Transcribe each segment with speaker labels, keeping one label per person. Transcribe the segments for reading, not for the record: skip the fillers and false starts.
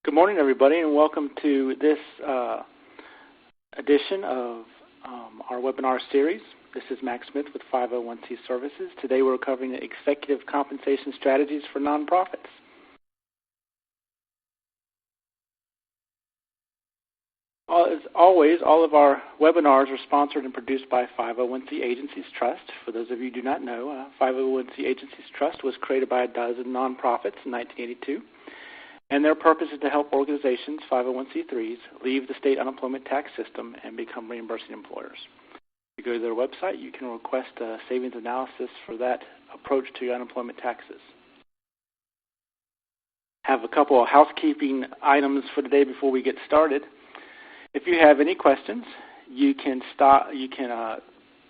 Speaker 1: Good morning, everybody, and welcome to this edition of our webinar series. This is Max Smith with 501c Services. Today we're covering executive compensation strategies for nonprofits. As always, all of our webinars are sponsored and produced by 501c Agencies Trust. For those of you who do not know, 501c Agencies Trust was created by a dozen nonprofits in 1982. And their purpose is to help organizations, 501c3s, leave the state unemployment tax system and become reimbursing employers. If you go to their website, you can request a savings analysis for that approach to your unemployment taxes. Have a couple of housekeeping items for today before we get started. If you have any questions, you can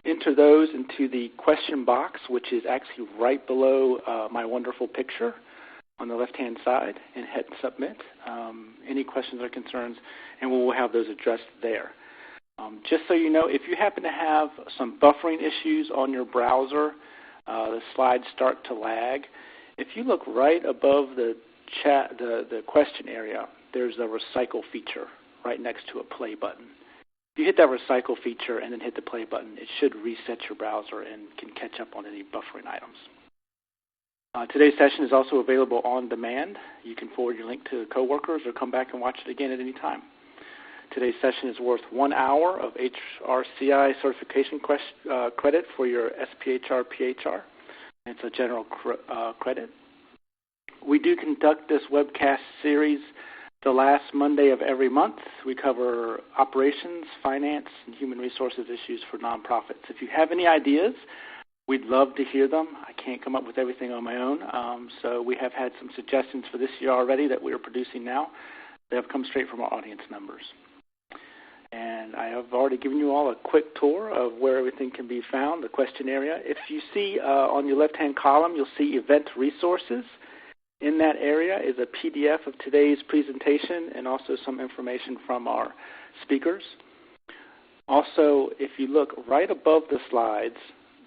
Speaker 1: enter those into the question box, which is actually right below my wonderful picture on the left-hand side, and hit submit. Any questions or concerns, and we will have those addressed there. Just so you know, if you happen to have some buffering issues on your browser, the slides start to lag. If you look right above the chat, the question area, there's a recycle feature right next to a play button. If you hit that recycle feature and then hit the play button, it should reset your browser and can catch up on any buffering items. Today's session is also available on demand. You can forward your link to coworkers or come back and watch it again at any time. Today's session is worth 1 hour of HRCI certification credit for your SPHR, PHR. It's a general credit. We do conduct this webcast series the last Monday of every month. We cover operations, finance, and human resources issues for nonprofits. If you have any ideas, we'd love to hear them. I can't come up with everything on my own, so we have had some suggestions for this year already that we are producing now. They have come straight from our audience members. And I have already given you all a quick tour of where everything can be found, the question area. If you see on your left-hand column, you'll see event resources. In that area is a PDF of today's presentation and also some information from our speakers. Also, if you look right above the slides,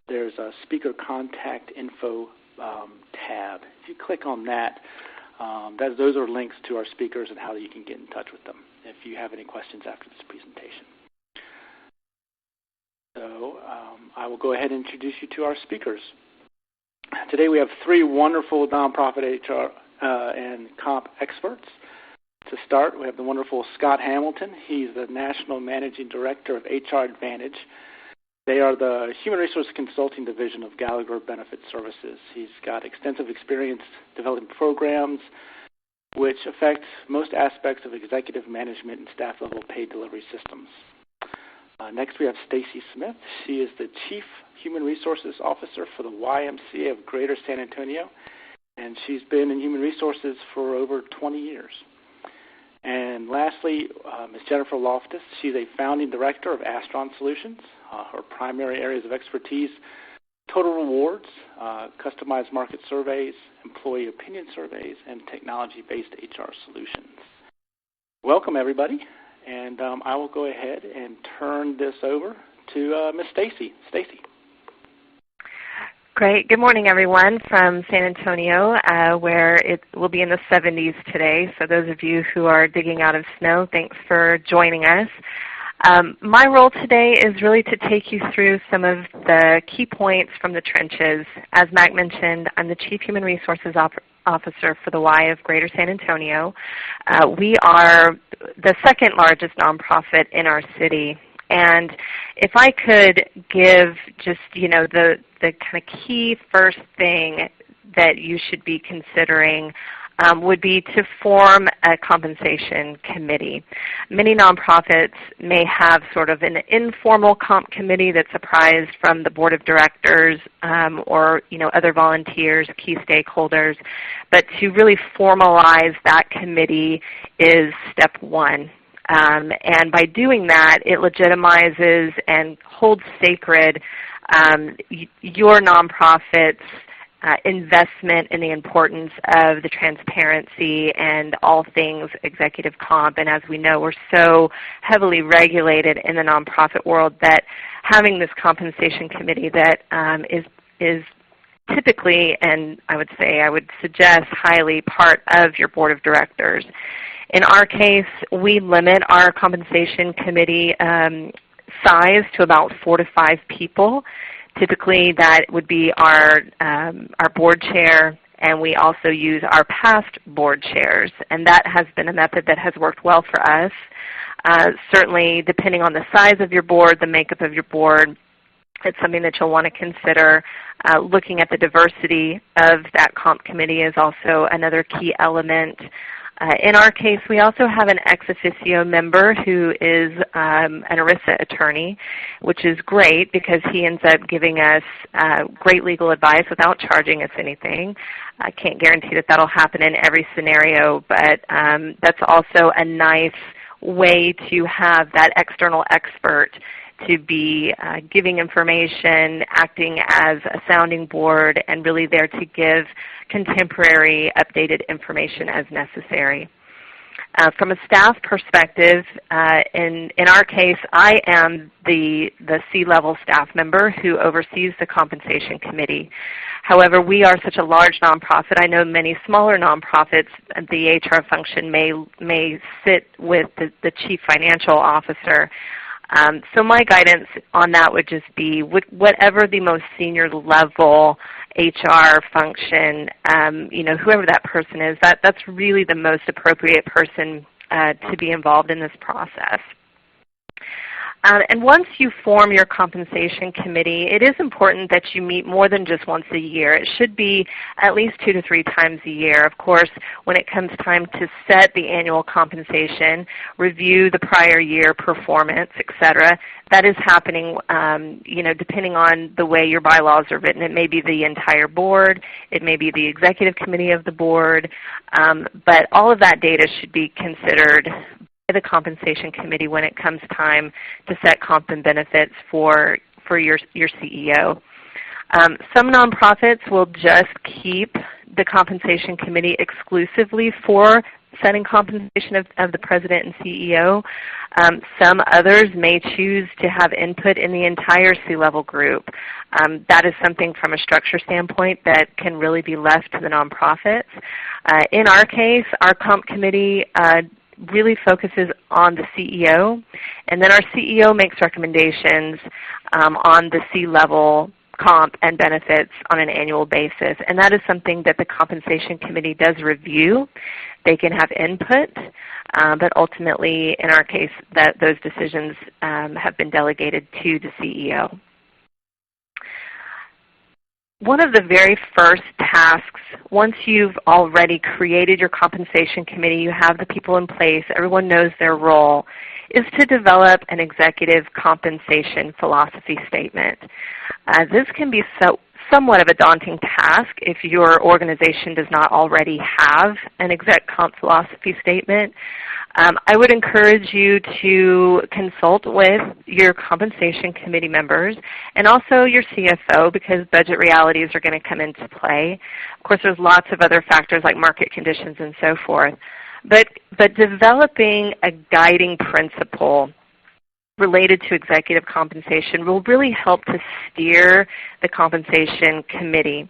Speaker 1: there's a speaker contact info tab. If you click on that, those are links to our speakers and how you can get in touch with them if you have any questions after this presentation. So I will go ahead and introduce you to our speakers. Today we have three wonderful nonprofit HR and comp experts. To start, we have the wonderful Scott Hamilton. He's the National Managing Director of HR Advantage. They are the Human Resource Consulting Division of Gallagher Benefit Services. He's got extensive experience developing programs which affect most aspects of executive management and staff-level paid delivery systems. Next, we have Stacy Smith. She is the Chief Human Resources Officer for the YMCA of Greater San Antonio, and she's been in human resources for over 20 years. And lastly, Ms. Jennifer Loftus. She's a founding director of Astron Solutions. Her primary areas of expertise: total rewards, customized market surveys, employee opinion surveys, and technology-based HR solutions. Welcome, everybody. And I will go ahead and turn this over to Ms. Stacy. Stacy.
Speaker 2: Great. Good morning, everyone, from San Antonio, where it will be in the 70s today. So those of you who are digging out of snow, thanks for joining us. My role today is really to take you through some of the key points from the trenches. As Mac mentioned, I'm the Chief Human Resources Officer for the Y of Greater San Antonio. We are the second largest nonprofit in our city. And if I could give just, the kind of key first thing that you should be considering would be to form a compensation committee. Many nonprofits may have sort of an informal comp committee that's apprised from the board of directors or other volunteers, key stakeholders. But to really formalize that committee is step one. And by doing that, it legitimizes and holds sacred your nonprofit's investment in the importance of the transparency and all things executive comp. And as we know, we're so heavily regulated in the nonprofit world that having this compensation committee that is typically, and I would suggest highly, part of your board of directors. In our case, we limit our compensation committee size to about 4 to 5 people. Typically, that would be our board chair, and we also use our past board chairs, and that has been a method that has worked well for us. Certainly, depending on the size of your board, the makeup of your board, it's something that you'll want to consider. Looking at the diversity of that comp committee is also another key element. In our case, we also have an ex officio member who is an ERISA attorney, which is great because he ends up giving us great legal advice without charging us anything. I can't guarantee that that'll happen in every scenario, but that's also a nice way to have that external expert to be giving information, acting as a sounding board, and really there to give contemporary, updated information as necessary. From a staff perspective, in our case, I am the C-level staff member who oversees the compensation committee. However, we are such a large nonprofit. I know many smaller nonprofits, the HR function may sit with the chief financial officer. So my guidance on that would just be whatever the most senior level HR function, whoever that person is, that's really the most appropriate person to be involved in this process. And once you form your compensation committee, it is important that you meet more than just once a year. It should be at least 2 to 3 times a year. Of course, when it comes time to set the annual compensation, review the prior year performance, etc., that is happening depending on the way your bylaws are written. It may be the entire board. It may be the executive committee of the board. But all of that data should be considered the compensation committee when it comes time to set comp and benefits for your CEO. Some nonprofits will just keep the compensation committee exclusively for setting compensation of the president and CEO. Some others may choose to have input in the entire C-level group. That is something from a structure standpoint that can really be left to the nonprofits. In our case, our comp committee really focuses on the CEO, and then our CEO makes recommendations on the C-level comp and benefits on an annual basis, and that is something that the compensation committee does review. They can have input, but ultimately, in our case, those decisions have been delegated to the CEO. One of the very first tasks, once you've already created your compensation committee, you have the people in place, everyone knows their role, is to develop an executive compensation philosophy statement. This can be somewhat of a daunting task if your organization does not already have an exec comp philosophy statement. I would encourage you to consult with your compensation committee members and also your CFO because budget realities are going to come into play. Of course, there's lots of other factors like market conditions and so forth. But developing a guiding principle related to executive compensation will really help to steer the compensation committee.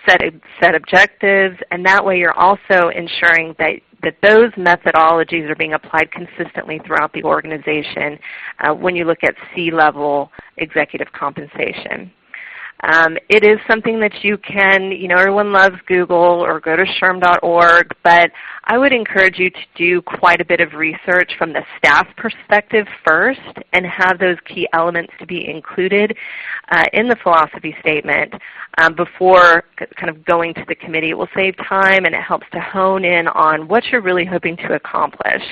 Speaker 2: Set objectives, and that way you're also ensuring that those methodologies are being applied consistently throughout the organization when you look at C-level executive compensation. It is something that you can, everyone loves Google or go to shrm.org, but I would encourage you to do quite a bit of research from the staff perspective first and have those key elements to be included in the philosophy statement before kind of going to the committee. It will save time and it helps to hone in on what you're really hoping to accomplish.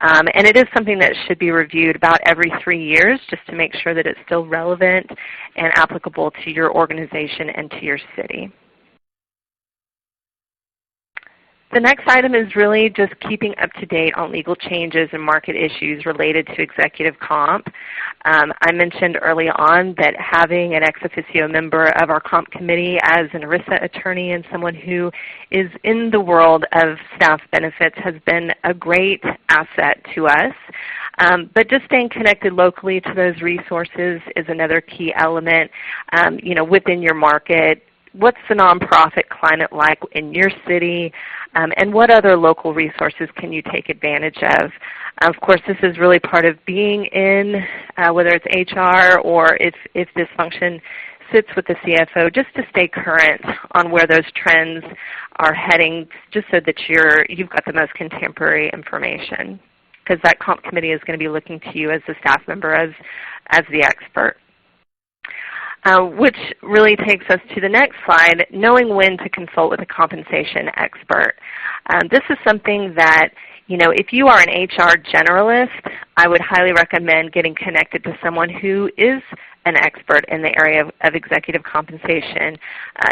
Speaker 2: And it is something that should be reviewed about every 3 years just to make sure that it's still relevant and applicable to your organization and to your city. The next item is really just keeping up to date on legal changes and market issues related to executive comp. I mentioned early on that having an ex officio member of our comp committee as an ERISA attorney and someone who is in the world of staff benefits has been a great asset to us. But just staying connected locally to those resources is another key element, within your market. What's the nonprofit climate like in your city? and what other local resources can you take advantage of. Of course, this is really part of being in, whether it's HR or if this function sits with the CFO, just to stay current on where those trends are heading, just so that you've got the most contemporary information, because that comp committee is going to be looking to you as the staff member as the expert. Which really takes us to the next slide, knowing when to consult with a compensation expert. This is something that, if you are an HR generalist, I would highly recommend getting connected to someone who is an expert in the area of executive compensation,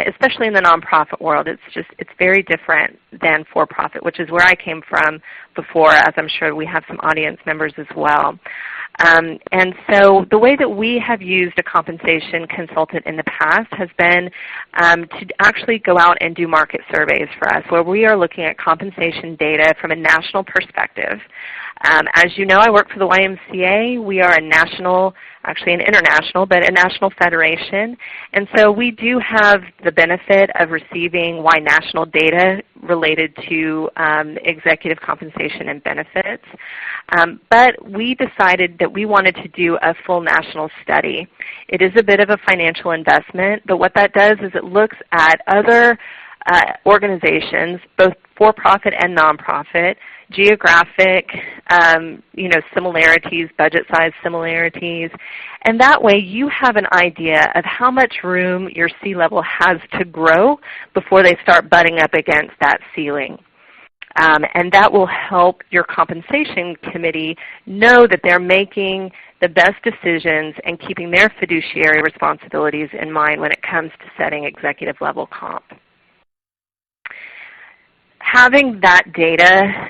Speaker 2: especially in the nonprofit world. It's very different than for-profit, which is where I came from before, as I'm sure we have some audience members as well. And so the way that we have used a compensation consultant in the past has been to actually go out and do market surveys for us, where we are looking at compensation data from a national perspective. As you know, I work for the YMCA. We are a national, actually an international, but a national federation. And so we do have the benefit of receiving national data related to executive compensation and benefits. But we decided that we wanted to do a full national study. It is a bit of a financial investment, but what that does is it looks at other organizations, both for-profit and nonprofit, geographic similarities, budget size similarities, and that way you have an idea of how much room your C-level has to grow before they start butting up against that ceiling. And that will help your compensation committee know that they're making the best decisions and keeping their fiduciary responsibilities in mind when it comes to setting executive level comp. Having that data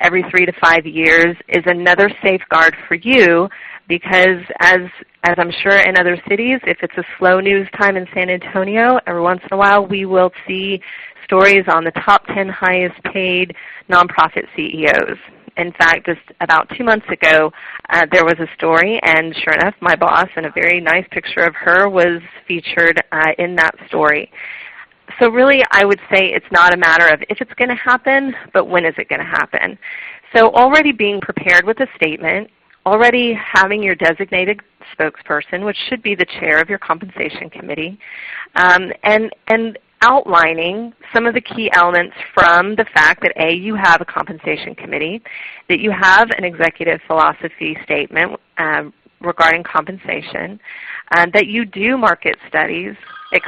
Speaker 2: every 3 to 5 years is another safeguard for you, because as I'm sure in other cities, if it's a slow news time in San Antonio, every once in a while we will see stories on the top 10 highest paid nonprofit CEOs. In fact, just about 2 months ago, there was a story, and sure enough, my boss, and a very nice picture of her, was featured in that story. So really, I would say it's not a matter of if it's going to happen, but when is it going to happen. So already being prepared with a statement, already having your designated spokesperson, which should be the chair of your compensation committee, and outlining some of the key elements from the fact that A, you have a compensation committee, that you have an executive philosophy statement regarding compensation, that you do market studies, et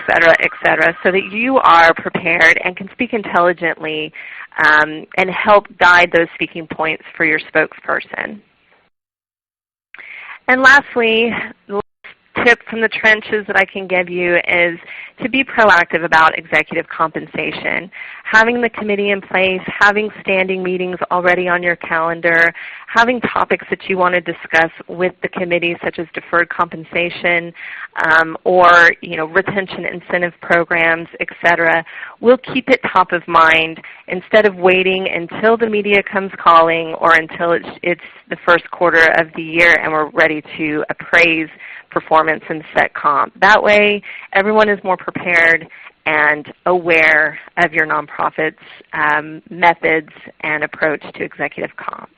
Speaker 2: cetera, so that you are prepared and can speak intelligently and help guide those speaking points for your spokesperson. And lastly, the last tip from the trenches that I can give you is to be proactive about executive compensation. Having the committee in place, having standing meetings already on your calendar, having topics that you want to discuss with the committee, such as deferred compensation or retention incentive programs, etc., will keep it top of mind instead of waiting until the media comes calling or until it's the first quarter of the year and we're ready to appraise performance and set comp. That way, everyone is more prepared and aware of your nonprofit's methods and approach to executive comp.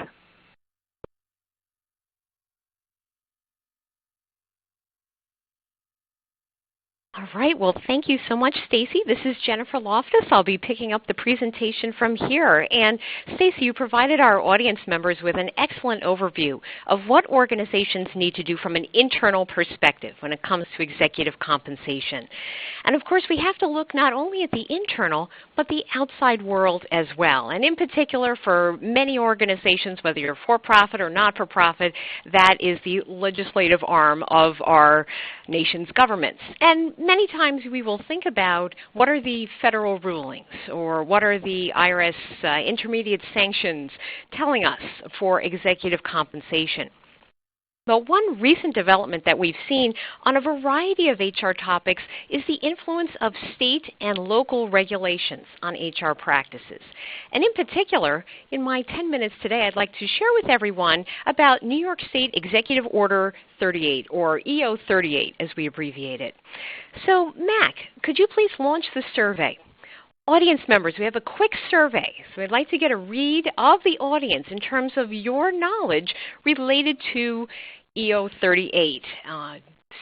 Speaker 3: All right, well, thank you so much, Stacy. This is Jennifer Loftus. I'll be picking up the presentation from here. And Stacy, you provided our audience members with an excellent overview of what organizations need to do from an internal perspective when it comes to executive compensation. And of course, we have to look not only at the internal, but the outside world as well. And in particular, for many organizations, whether you're for-profit or not-for-profit, that is the legislative arm of our nation's governments. And many times we will think about what are the federal rulings or what are the IRS intermediate sanctions telling us for executive compensation. But one recent development that we've seen on a variety of HR topics is the influence of state and local regulations on HR practices. And in particular, in my 10 minutes today, I'd like to share with everyone about New York State Executive Order 38, or EO 38 as we abbreviate it. So, Mac, could you please launch the survey? Audience members, we have a quick survey. So I'd like to get a read of the audience in terms of your knowledge related to EO 38.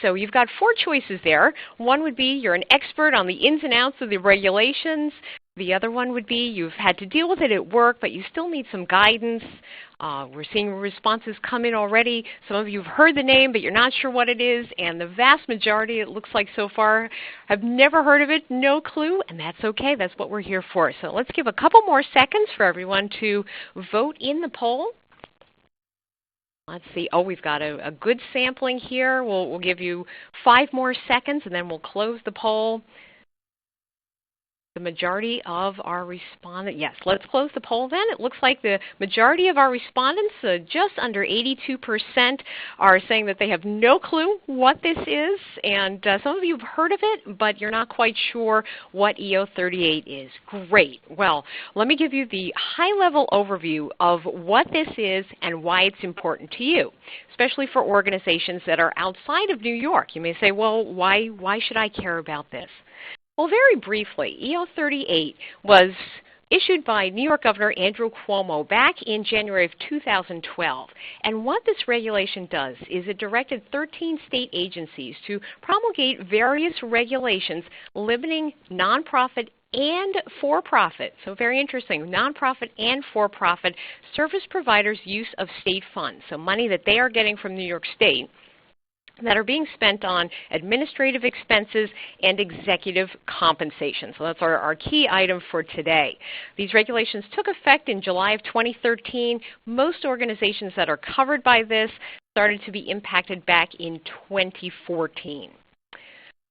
Speaker 3: So you've got 4 choices there. One would be you're an expert on the ins and outs of the regulations. The other one would be you've had to deal with it at work, but you still need some guidance. We're seeing responses come in already. Some of you have heard the name, but you're not sure what it is. And the vast majority, it looks like so far, have never heard of it, no clue, and that's okay. That's what we're here for. So let's give a couple more seconds for everyone to vote in the poll. Let's see. Oh, we've got a good sampling here. We'll give you 5 more seconds, and then we'll close the poll. The majority of our respondents, yes, let's close the poll then. It looks like the majority of our respondents, just under 82%, are saying that they have no clue what this is. And some of you have heard of it, but you're not quite sure what EO 38 is. Great. Well, let me give you the high-level overview of what this is and why it's important to you, especially for organizations that are outside of New York. You may say, well, why should I care about this? Well, very briefly, EO 38 was issued by New York Governor Andrew Cuomo back in January of 2012. And what this regulation does is it directed 13 state agencies to promulgate various regulations limiting nonprofit and for-profit, so very interesting, nonprofit and for-profit service providers' use of state funds, so money that they are getting from New York State, that are being spent on administrative expenses and executive compensation. So that's our key item for today. These regulations took effect in July of 2013. Most organizations that are covered by this started to be impacted back in 2014.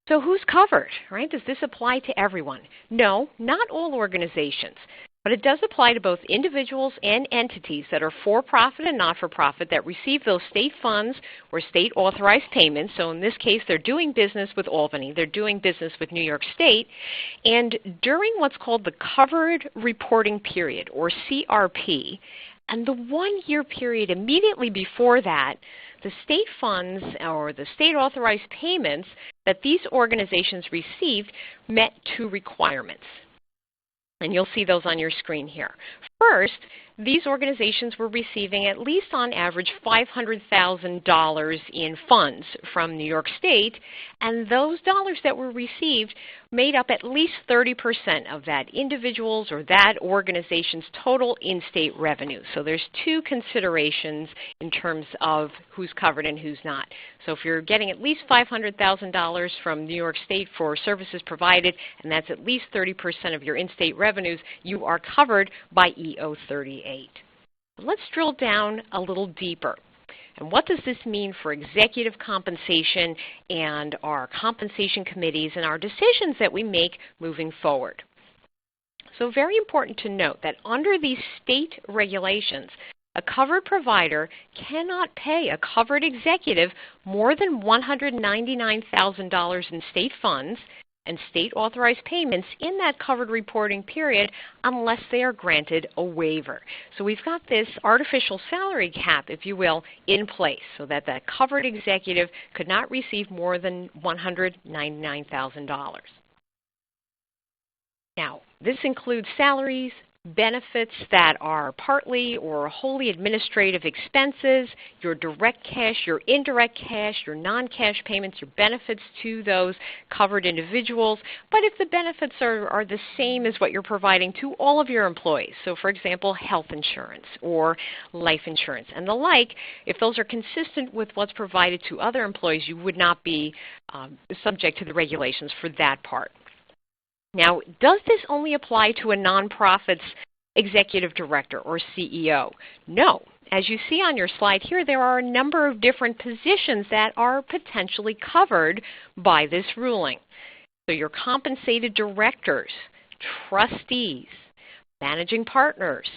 Speaker 3: So who's covered, right? Does this apply to everyone? No, not all organizations. But it does apply to both individuals and entities that are for-profit and not-for-profit that receive those state funds or state-authorized payments. So in this case, they're doing business with Albany. They're doing business with New York State. And during what's called the Covered Reporting Period, or CRP, and the 1-year period immediately before that, the state funds or the state-authorized payments that these organizations received met 2 requirements. And you'll see those on your screen here. First, these organizations were receiving at least on average $500,000 in funds from New York State, and those dollars that were received made up at least 30% of that individual's or that organization's total in-state revenue. So there's 2 considerations in terms of who's covered and who's not. So if you're getting at least $500,000 from New York State for services provided, and that's at least 30% of your in-state revenues, you are covered by EO 38. Let's drill down a little deeper. And what does this mean for executive compensation and our compensation committees and our decisions that we make moving forward? So very important to note that under these state regulations, a covered provider cannot pay a covered executive more than $199,000 in state funds and state-authorized payments in that covered reporting period unless they are granted a waiver. So we've got this artificial salary cap, if you will, in place so that that covered executive could not receive more than $199,000. Now, this includes salaries, benefits that are partly or wholly administrative expenses, your direct cash, your indirect cash, your non-cash payments, your benefits to those covered individuals. But if the benefits are the same as what you're providing to all of your employees, so for example, health insurance or life insurance and the like, if those are consistent with what's provided to other employees, you would not be subject to the regulations for that part. Now, does this only apply to a nonprofit's executive director or CEO? No. As you see on your slide here, there are a number of different positions that are potentially covered by this ruling. So your compensated directors, trustees, managing partners,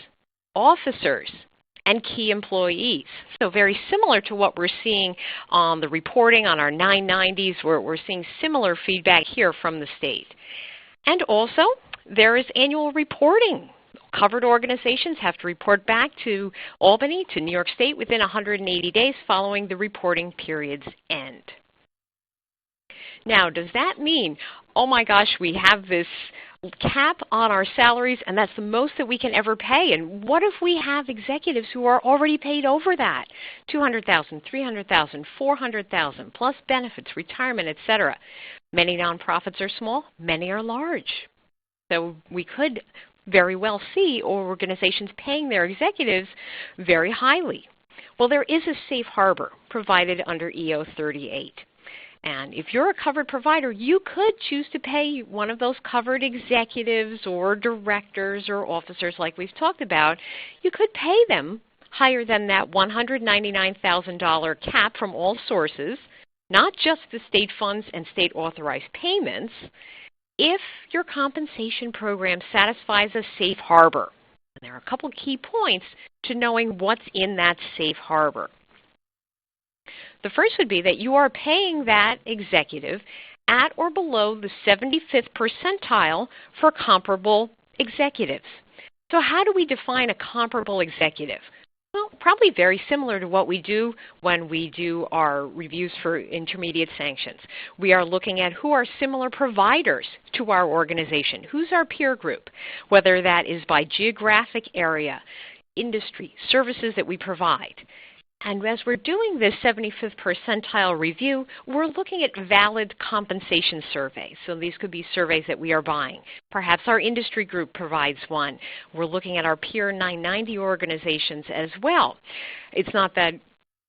Speaker 3: officers, and key employees. So very similar to what we're seeing on the reporting on our 990s, we're seeing similar feedback here from the state. And also, there is annual reporting. Covered organizations have to report back to Albany, to New York State, within 180 days following the reporting period's end. Now, does that mean oh my gosh, we have this cap on our salaries and that's the most that we can ever pay. And what if we have executives who are already paid over that? $200,000, $300,000, $400,000 plus benefits, retirement, etc. Many nonprofits are small, many are large. So we could very well see organizations paying their executives very highly. Well, there is a safe harbor provided under EO 38. And if you're a covered provider, you could choose to pay one of those covered executives or directors or officers like we've talked about. You could pay them higher than that $199,000 cap from all sources, not just the state funds and state authorized payments, if your compensation program satisfies a safe harbor. And there are a couple key points to knowing what's in that safe harbor. The first would be that you are paying that executive at or below the 75th percentile for comparable executives. So how do we define a comparable executive? Well, probably very similar to what we do when we do our reviews for intermediate sanctions. We are looking at who are similar providers to our organization. Who's our peer group? Whether that is by geographic area, industry, services that we provide. And as we're doing this 75th percentile review, we're looking at valid compensation surveys. So these could be surveys that we are buying. Perhaps our industry group provides one. We're looking at our peer 990 organizations as well. It's not that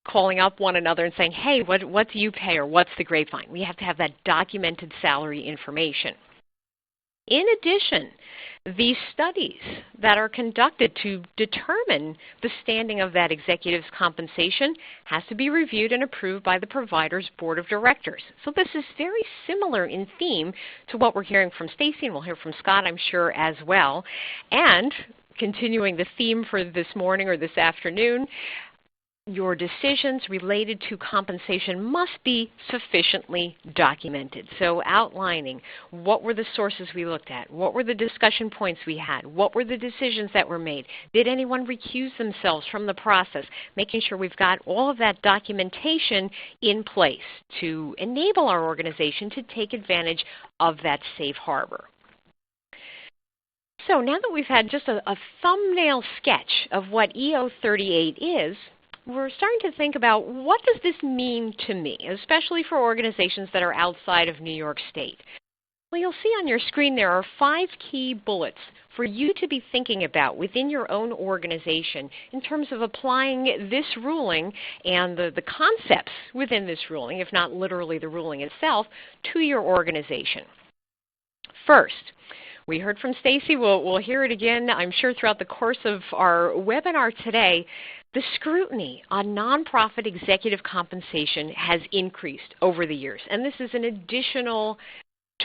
Speaker 3: calling up one another and saying, hey, what do you pay or what's the grapevine? We have to have that documented salary information. In addition, these studies that are conducted to determine the standing of that executive's compensation has to be reviewed and approved by the provider's board of directors. So this is very similar in theme to what we're hearing from Stacy, and we'll hear from Scott, I'm sure, as well. And continuing the theme for this morning or this afternoon, your decisions related to compensation must be sufficiently documented. So outlining what were the sources we looked at, what were the discussion points we had, what were the decisions that were made, did anyone recuse themselves from the process, making sure we've got all of that documentation in place to enable our organization to take advantage of that safe harbor. So now that we've had just a thumbnail sketch of what EO 38 is, we're starting to think about what does this mean to me, especially for organizations that are outside of New York State. Well, you'll see on your screen there are 5 key bullets for you to be thinking about within your own organization in terms of applying this ruling and the concepts within this ruling, if not literally the ruling itself, to your organization. First, we heard from Stacy. We'll hear it again, I'm sure, throughout the course of our webinar today. The scrutiny on nonprofit executive compensation has increased over the years, and this is an additional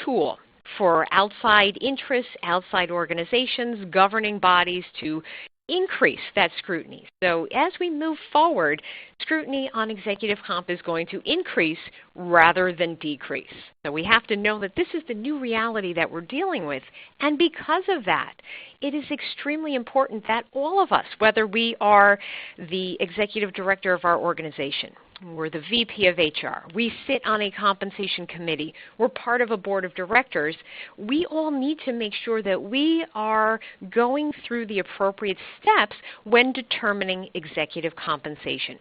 Speaker 3: tool for outside interests, outside organizations, governing bodies to increase that scrutiny. So as we move forward, scrutiny on executive comp is going to increase rather than decrease. So we have to know that this is the new reality that we're dealing with. And because of that, it is extremely important that all of us, whether we are the executive director of our organization, we're the VP of HR, we sit on a compensation committee, we're part of a board of directors, we all need to make sure that we are going through the appropriate steps when determining executive compensation.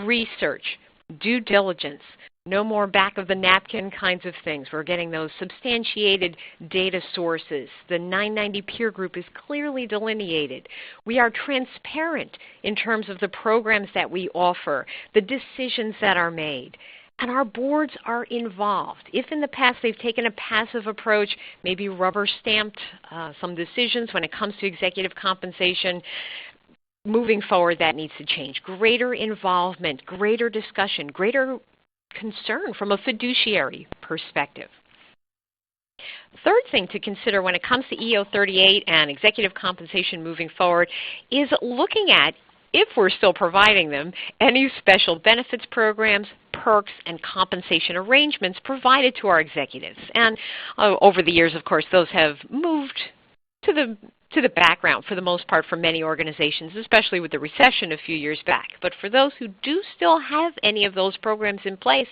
Speaker 3: Research, due diligence, no more back of the napkin kinds of things. We're getting those substantiated data sources. The 990 peer group is clearly delineated. We are transparent in terms of the programs that we offer, the decisions that are made. And our boards are involved. If in the past they've taken a passive approach, maybe rubber-stamped some decisions when it comes to executive compensation, moving forward that needs to change. Greater involvement, greater discussion, greater concern from a fiduciary perspective. Third thing to consider when it comes to EO 38 and executive compensation moving forward is looking at, if we're still providing them, any special benefits programs, perks, and compensation arrangements provided to our executives. And over the years, of course, those have moved to the background for the most part for many organizations, especially with the recession a few years back. But for those who do still have any of those programs in place,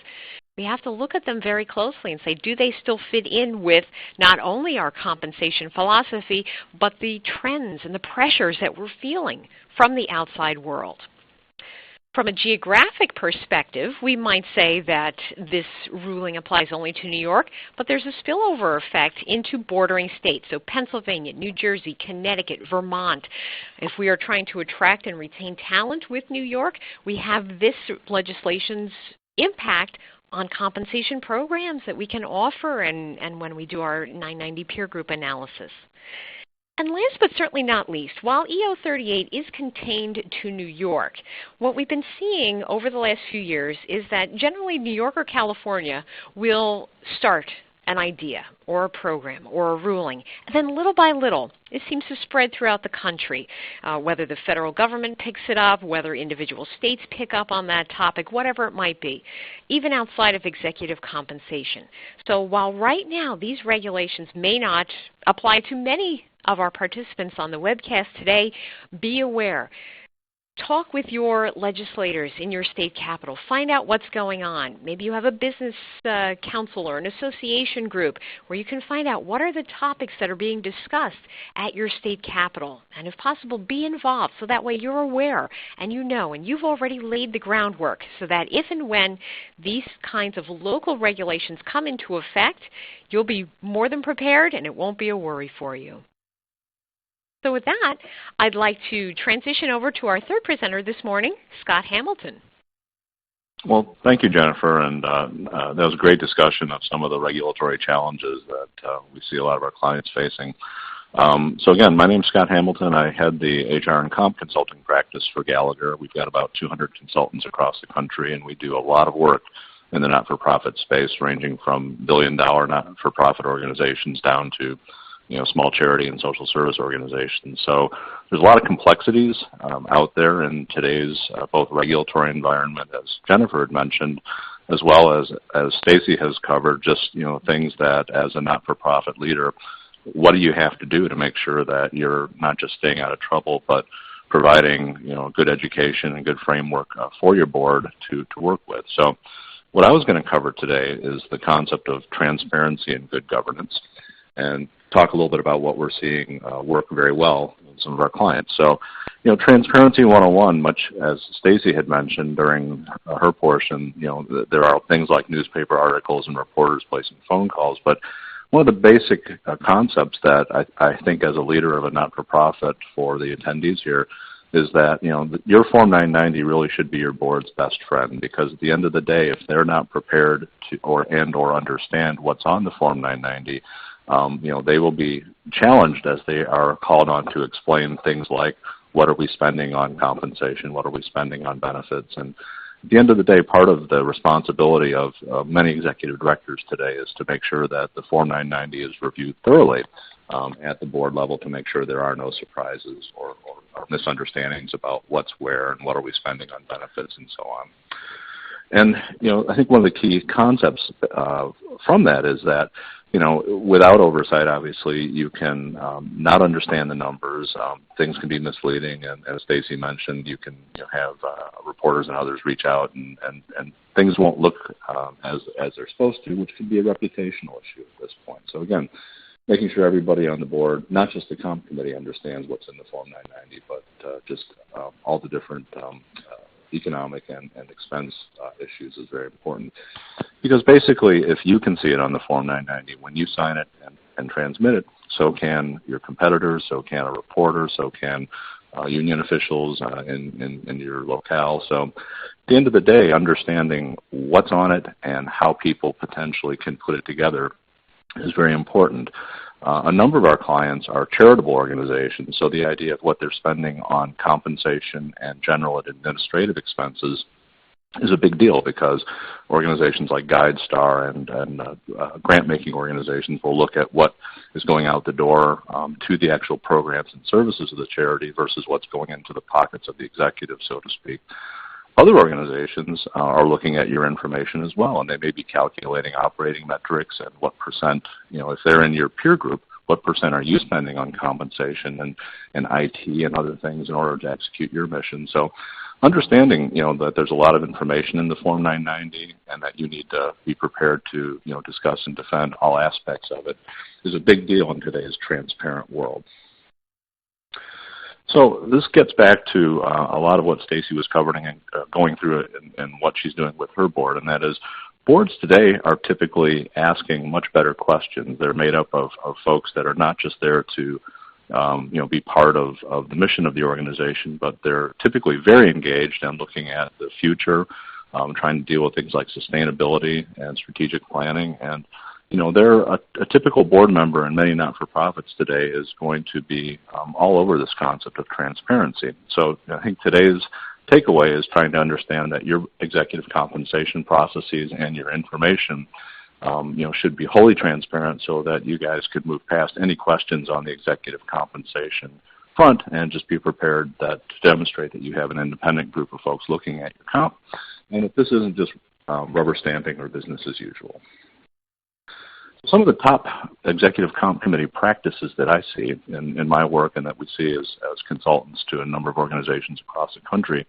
Speaker 3: We have to look at them very closely and say, do they still fit in with not only our compensation philosophy, but the trends and the pressures that we're feeling from the outside world? From a geographic perspective, we might say that this ruling applies only to New York, but there's a spillover effect into bordering states, so Pennsylvania, New Jersey, Connecticut, Vermont. If we are trying to attract and retain talent with New York, we have this legislation's impact on compensation programs that we can offer and when we do our 990 peer group analysis. And last but certainly not least, while EO 38 is contained to New York, what we've been seeing over the last few years is that generally New York or California will start an idea or a program or a ruling, and then little by little it seems to spread throughout the country, whether the federal government picks it up, whether individual states pick up on that topic, whatever it might be, even outside of executive compensation. So while right now these regulations may not apply to many of our participants on the webcast today, be aware. Talk with your legislators in your state capital. Find out what's going on. Maybe you have a business council or an association group where you can find out what are the topics that are being discussed at your state capital. And if possible, be involved so that way you're aware and you know and you've already laid the groundwork so that if and when these kinds of local regulations come into effect, you'll be more than prepared and it won't be a worry for you. So with that, I'd like to transition over to our third presenter this morning, Scott Hamilton.
Speaker 4: Well, thank you, Jennifer, and that was a great discussion of some of the regulatory challenges that we see a lot of our clients facing. So again, my name is Scott Hamilton. I head the HR and Comp consulting practice for Gallagher. We've got about 200 consultants across the country, and we do a lot of work in the not-for-profit space, ranging from billion-dollar not-for-profit organizations down to small charity and social service organizations. So there's a lot of complexities out there in today's both regulatory environment, as Jennifer had mentioned, as well as Stacy has covered, just things that as a not-for-profit leader, what do you have to do to make sure that you're not just staying out of trouble, but providing good education and good framework for your board to work with. So what I was going to cover today is the concept of transparency and good governance, and talk a little bit about what we're seeing work very well in some of our clients. So, Transparency 101, much as Stacy had mentioned during her portion, there are things like newspaper articles and reporters placing phone calls, but one of the basic concepts that I think as a leader of a not-for-profit for the attendees here is that, your Form 990 really should be your board's best friend, because at the end of the day, if they're not prepared to or understand what's on the Form 990, they will be challenged as they are called on to explain things like, what are we spending on compensation? What are we spending on benefits? And at the end of the day, part of the responsibility of many executive directors today is to make sure that the Form 990 is reviewed thoroughly at the board level to make sure there are no surprises or misunderstandings about what's where and what are we spending on benefits and so on. And, I think one of the key concepts from that is that, without oversight, obviously, you can not understand the numbers. Things can be misleading, and as Stacy mentioned, you can have reporters and others reach out, and things won't look as they're supposed to, which could be a reputational issue at this point. So again, making sure everybody on the board, not just the comp committee, understands what's in the Form 990, but just all the different economic and expense issues is very important. Because basically, if you can see it on the Form 990, when you sign it and transmit it, so can your competitors, so can a reporter, so can union officials in your locale. So at the end of the day, understanding what's on it and how people potentially can put it together is very important. A number of our clients are charitable organizations, so the idea of what they're spending on compensation and general and administrative expenses is a big deal, because organizations like GuideStar and grant-making organizations will look at what is going out the door to the actual programs and services of the charity versus what's going into the pockets of the executive, so to speak. Other organizations are looking at your information as well, and they may be calculating operating metrics and what percent, if they're in your peer group, what percent are you spending on compensation and IT and other things in order to execute your mission. So understanding, that there's a lot of information in the Form 990 and that you need to be prepared to, discuss and defend all aspects of it is a big deal in today's transparent world. So this gets back to a lot of what Stacy was covering and going through it and what she's doing with her board, and that is boards today are typically asking much better questions. They're made up of folks that are not just there to be part of the mission of the organization, but they're typically very engaged and looking at the future, trying to deal with things like sustainability and strategic planning. And they're a typical board member in many not-for-profits today is going to be all over this concept of transparency. So I think today's takeaway is trying to understand that your executive compensation processes and your information should be wholly transparent so that you guys could move past any questions on the executive compensation front and just be prepared to demonstrate that you have an independent group of folks looking at your comp and that this isn't just rubber stamping or business as usual. Some of the top executive comp committee practices that I see in my work and that we see as consultants to a number of organizations across the country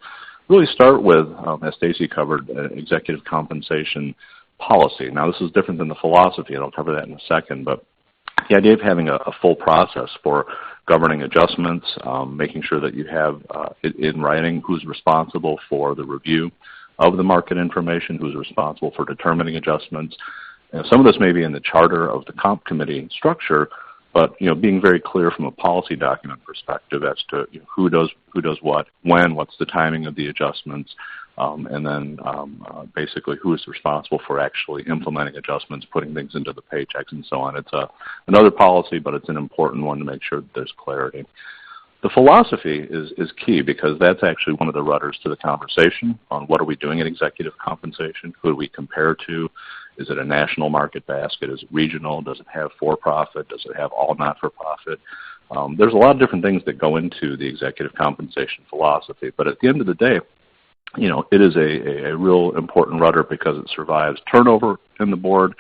Speaker 4: really start with, as Stacy covered, executive compensation policy. Now this is different than the philosophy, and I'll cover that in a second, but the idea of having a full process for governing adjustments, making sure that you have in writing who's responsible for the review of the market information, who's responsible for determining adjustments. Some of this may be in the charter of the comp committee structure, but being very clear from a policy document perspective as to who does what, when, what's the timing of the adjustments, and then basically who is responsible for actually implementing adjustments, putting things into the paychecks and so on. It's another policy, but it's an important one to make sure that there's clarity. The philosophy is key because that's actually one of the rudders to the conversation on what are we doing in executive compensation, who do we compare to, is it a national market basket, is it regional, does it have for-profit, does it have all not-for-profit. There's a lot of different things that go into the executive compensation philosophy, but at the end of the day, it is a real important rudder because it survives turnover in the board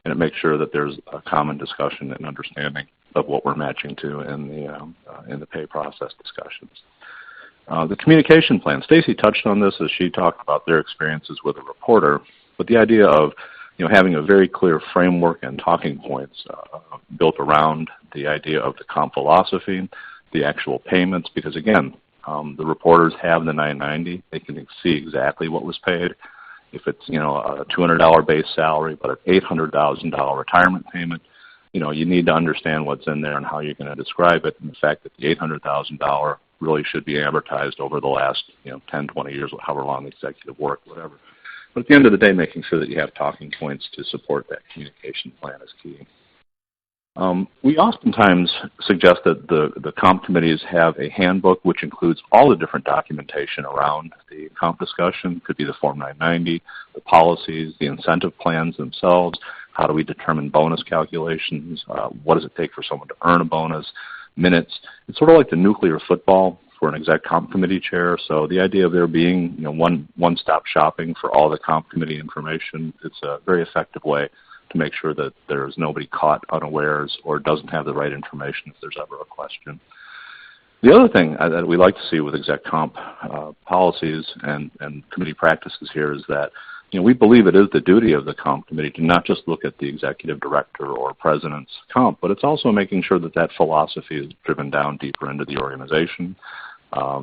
Speaker 4: and it makes sure that there's a common discussion and understanding of what we're matching to in the pay process discussions. The communication plan. Stacy touched on this as she talked about their experiences with a reporter, but the idea of having a very clear framework and talking points built around the idea of the comp philosophy, the actual payments, because again, the reporters have the 990. They can see exactly what was paid. If it's a $200 base salary but an $800,000 retirement payment, you need to understand what's in there and how you're going to describe it, and the fact that the $800,000 really should be amortized over the last 10, 20 years, however long the executive worked, whatever. But at the end of the day, making sure that you have talking points to support that communication plan is key. We oftentimes suggest that the comp committees have a handbook which includes all the different documentation around the comp discussion. It could be the Form 990, the policies, the incentive plans themselves, how do we determine bonus calculations, what does it take for someone to earn a bonus, minutes. It's sort of like the nuclear football for an exec comp committee chair. So the idea of there being one-stop shopping for all the comp committee information, it's a very effective way to make sure that there's nobody caught unawares or doesn't have the right information if there's ever a question. The other thing that we like to see with exec comp policies and committee practices here is that we believe it is the duty of the comp committee to not just look at the executive director or president's comp, but it's also making sure that that philosophy is driven down deeper into the organization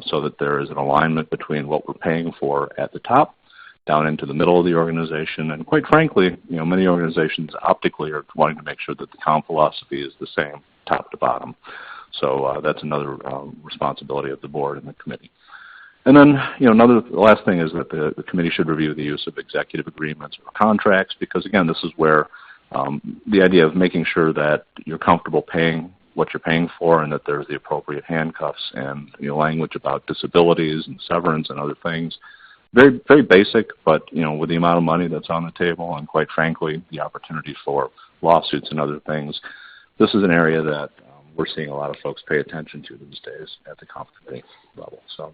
Speaker 4: so that there is an alignment between what we're paying for at the top down into the middle of the organization. And quite frankly, many organizations optically are wanting to make sure that the comp philosophy is the same top to bottom. So that's another responsibility of the board and the committee. And then, the last thing is that the committee should review the use of executive agreements or contracts because, again, this is where the idea of making sure that you're comfortable paying what you're paying for and that there's the appropriate handcuffs and language about disabilities and severance and other things. Very, very basic, but, with the amount of money that's on the table and, quite frankly, the opportunity for lawsuits and other things, this is an area that we're seeing a lot of folks pay attention to these days at the comp committee level. So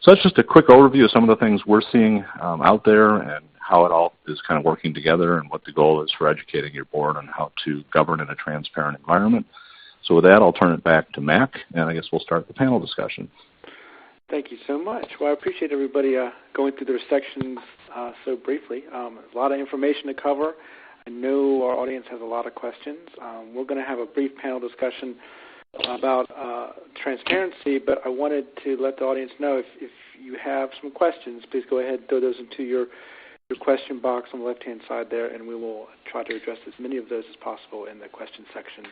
Speaker 4: that's just a quick overview of some of the things we're seeing out there and how it all is kind of working together and what the goal is for educating your board on how to govern in a transparent environment. So with that, I'll turn it back to Mac, and I guess we'll start the panel discussion.
Speaker 1: Thank you so much. Well, I appreciate everybody going through their sections so briefly. A lot of information to cover. I know our audience has a lot of questions. We're going to have a brief panel discussion about transparency, but I wanted to let the audience know if you have some questions, please go ahead and throw those into your question box on the left-hand side there, and we will try to address as many of those as possible in the question section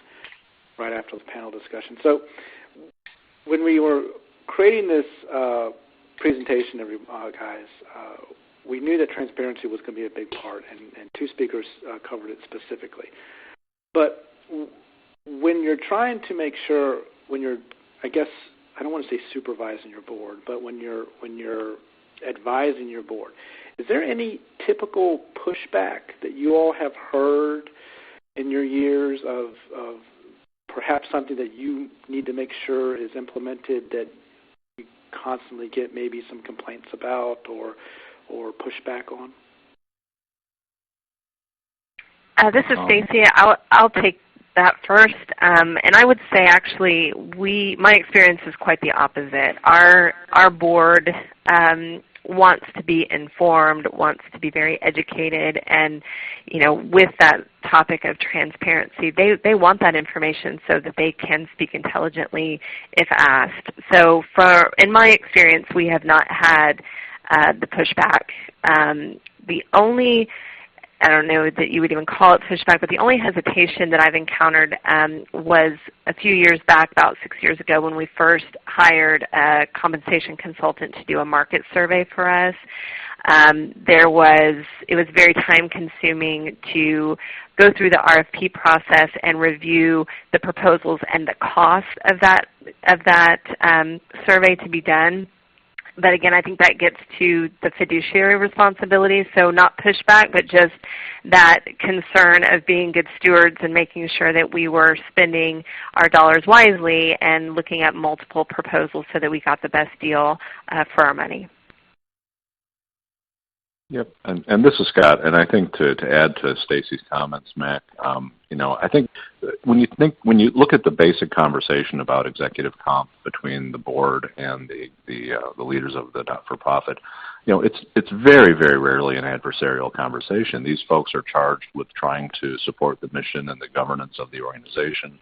Speaker 1: right after the panel discussion. So when we were creating this presentation, guys, we knew that transparency was going to be a big part, and two speakers covered it specifically. But when you're trying to make sure, when you're, I guess, I don't want to say supervising your board, but when you're advising your board, is there any typical pushback that you all have heard in your years of perhaps something that you need to make sure is implemented that you constantly get maybe some complaints about or pushback on?
Speaker 2: This is Stacy. I'll take that first. And I would say actually my experience is quite the opposite. Our board wants to be informed, wants to be very educated, and with that topic of transparency, they want that information so that they can speak intelligently if asked. So in my experience, we have not had the pushback. The only, I don't know that you would even call it pushback, but the only hesitation that I've encountered was a few years back, about 6 years ago, when we first hired a compensation consultant to do a market survey for us. It was very time-consuming to go through the RFP process and review the proposals and the cost of that survey to be done. But again, I think that gets to the fiduciary responsibility, so not pushback, but just that concern of being good stewards and making sure that we were spending our dollars wisely and looking at multiple proposals so that we got the best deal for our money.
Speaker 4: Yep, and this is Scott, and I think to add to Stacy's comments, Mac, I think when you look at the basic conversation about executive comp between the board and the leaders of the not-for-profit, it's very, very rarely an adversarial conversation. These folks are charged with trying to support the mission and the governance of the organization.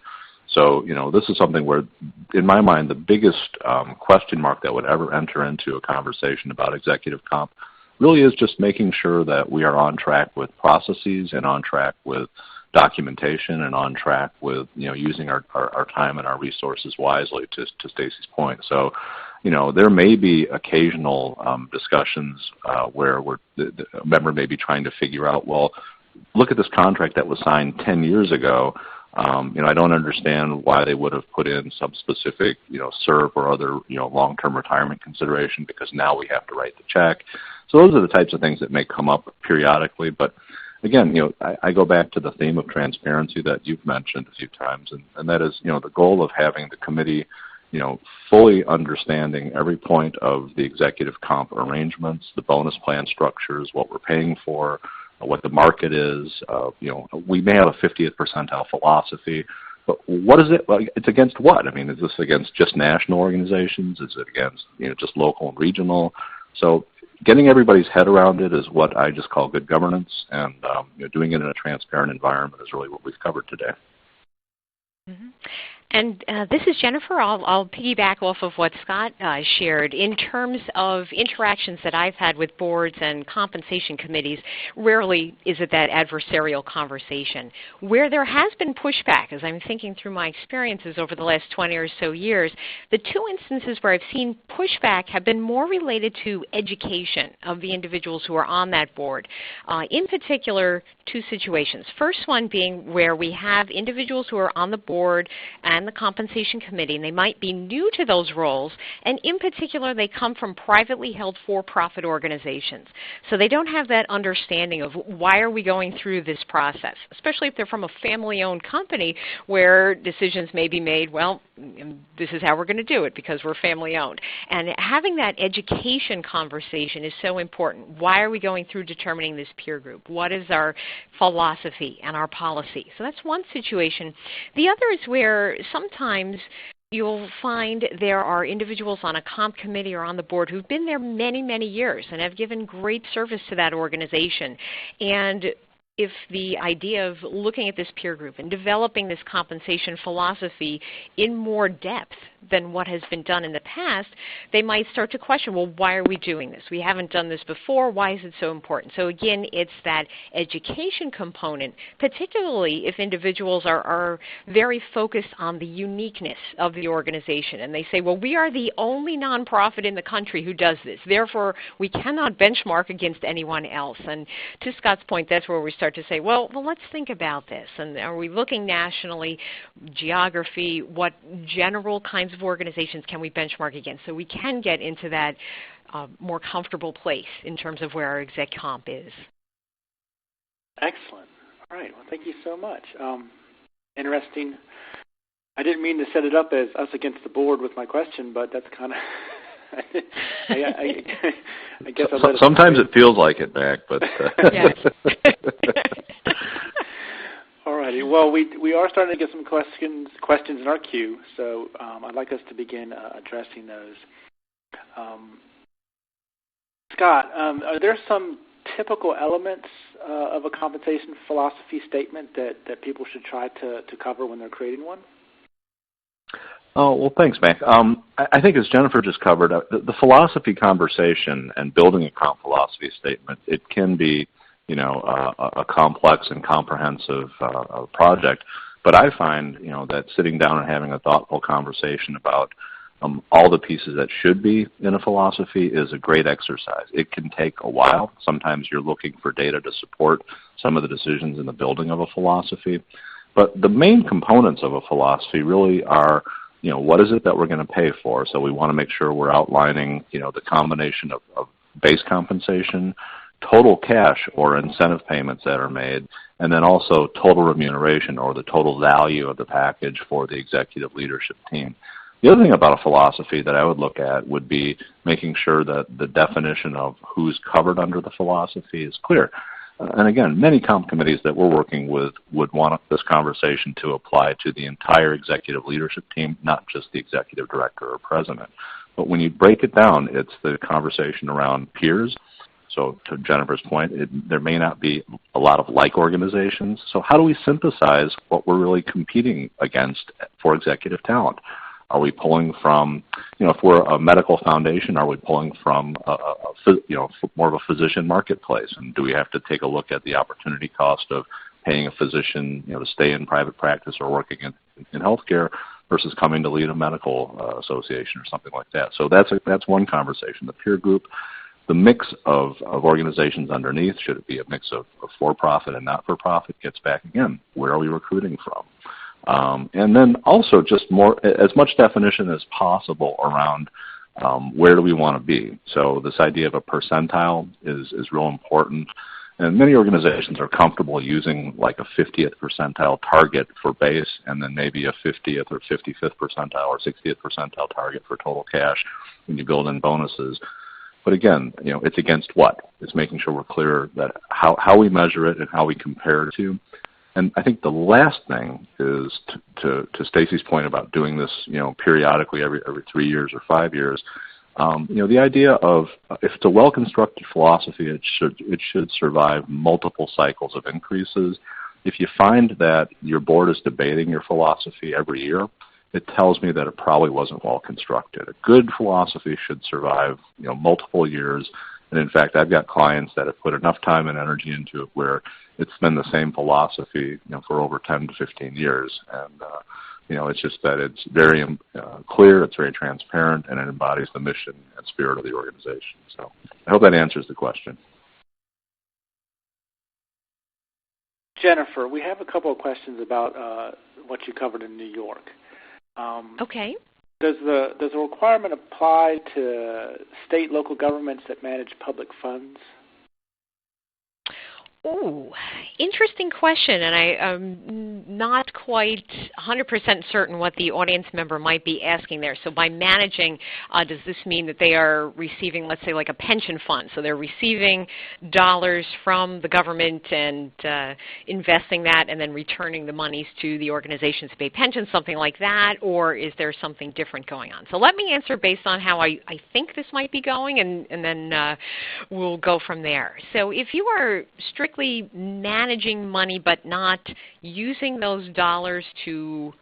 Speaker 4: So, this is something where, in my mind, the biggest question mark that would ever enter into a conversation about executive comp really is just making sure that we are on track with processes and on track with documentation and on track with using our time and our resources wisely, to Stacy's point. So, there may be occasional discussions where the member may be trying to figure out, well, look at this contract that was signed 10 years ago. I don't understand why they would have put in some specific, SERP or other, long-term retirement consideration, because now we have to write the check. So those are the types of things that may come up periodically. But again, I go back to the theme of transparency that you've mentioned a few times, and that is, the goal of having the committee, fully understanding every point of the executive comp arrangements, the bonus plan structures, what we're paying for, what the market is. We may have a 50th percentile philosophy, but what is it? It's against what? I mean, is this against just national organizations? Is it against just local and regional? So getting everybody's head around it is what I just call good governance, and doing it in a transparent environment is really what we've covered today.
Speaker 3: Mm-hmm. And this is Jennifer. I'll piggyback off of what Scott shared. In terms of interactions that I've had with boards and compensation committees, rarely is it that adversarial conversation. Where there has been pushback, as I'm thinking through my experiences over the last 20 or so years, the two instances where I've seen pushback have been more related to education of the individuals who are on that board. In particular, two situations. First one being where we have individuals who are on the board and the compensation committee, and they might be new to those roles, and in particular they come from privately held for-profit organizations. So they don't have that understanding of why are we going through this process, especially if they're from a family-owned company where decisions may be made, well, this is how we're going to do it because we're family-owned. And having that education conversation is so important. Why are we going through determining this peer group? What is our philosophy and our policy? So that's one situation. The other is where sometimes you'll find there are individuals on a comp committee or on the board who've been there many, many years and have given great service to that organization. And if the idea of looking at this peer group and developing this compensation philosophy in more depth than what has been done in the past, they might start to question, well, why are we doing this? We haven't done this before. Why is it so important? So again, it's that education component, particularly if individuals are very focused on the uniqueness of the organization. And they say, well, we are the only nonprofit in the country who does this. Therefore, we cannot benchmark against anyone else. And to Scott's point, that's where we start to say, well, let's think about this. And are we looking nationally, geography, what general kinds of organizations can we benchmark against so we can get into that more comfortable place in terms of where our exec comp is.
Speaker 1: Excellent. All right. Well, thank you so much. Interesting. I didn't mean to set it up as us against the board with my question, but that's kind of I guess
Speaker 4: sometimes it feels like it, Mac, but
Speaker 3: yes.
Speaker 1: All righty. Well, we are starting to get some questions in our queue, so I'd like us to begin addressing those. Scott, are there some typical elements of a compensation philosophy statement that people should try to cover when they're creating one?
Speaker 4: Oh, well, thanks, Mac. I think as Jennifer just covered, the philosophy conversation and building a comp philosophy statement, it can be, a complex and comprehensive project. But I find, that sitting down and having a thoughtful conversation about all the pieces that should be in a philosophy is a great exercise. It can take a while. Sometimes you're looking for data to support some of the decisions in the building of a philosophy. But the main components of a philosophy really are, what is it that we're going to pay for? So we want to make sure we're outlining, the combination of base compensation, total cash or incentive payments that are made, and then also total remuneration or the total value of the package for the executive leadership team. The other thing about a philosophy that I would look at would be making sure that the definition of who's covered under the philosophy is clear. And again, many comp committees that we're working with would want this conversation to apply to the entire executive leadership team, not just the executive director or president. But when you break it down, it's the conversation around peers. So to Jennifer's point, there may not be a lot of like organizations. So how do we synthesize what we're really competing against for executive talent? Are we pulling from, if we're a medical foundation, are we pulling from, more of a physician marketplace? And do we have to take a look at the opportunity cost of paying a physician, to stay in private practice or working in healthcare versus coming to lead a medical association or something like that? So that's one conversation. The peer group, the mix of organizations underneath, should it be a mix of for-profit and not-for-profit, gets back again. Where are we recruiting from? And then also just as much definition as possible around where do we want to be. So this idea of a percentile is real important. And many organizations are comfortable using like a 50th percentile target for base and then maybe a 50th or 55th percentile or 60th percentile target for total cash when you build in bonuses. But again, it's against what? It's making sure we're clear that how we measure it and how we compare it to. And I think the last thing is to Stacy's point about doing this, periodically every 3 years or 5 years. The idea of if it's a well-constructed philosophy, it should survive multiple cycles of increases. If you find that your board is debating your philosophy every year, it tells me that it probably wasn't well constructed. A good philosophy should survive, multiple years. And in fact, I've got clients that have put enough time and energy into it where it's been the same philosophy, for over 10 to 15 years. And, it's just that it's very clear, it's very transparent, and it embodies the mission and spirit of the organization. So I hope that answers the question.
Speaker 1: Jennifer, we have a couple of questions about what you covered in New York.
Speaker 3: Okay.
Speaker 1: Does the requirement apply to state, local governments that manage public funds?
Speaker 3: Ooh, interesting question, and I'm not quite 100% certain what the audience member might be asking there. So by managing, does this mean that they are receiving, let's say, like a pension fund? So they're receiving dollars from the government and investing that and then returning the monies to the organizations to pay pensions, something like that, or is there something different going on? So let me answer based on how I think this might be going, and then we'll go from there. So if you are strictly managing money but not using those dollars to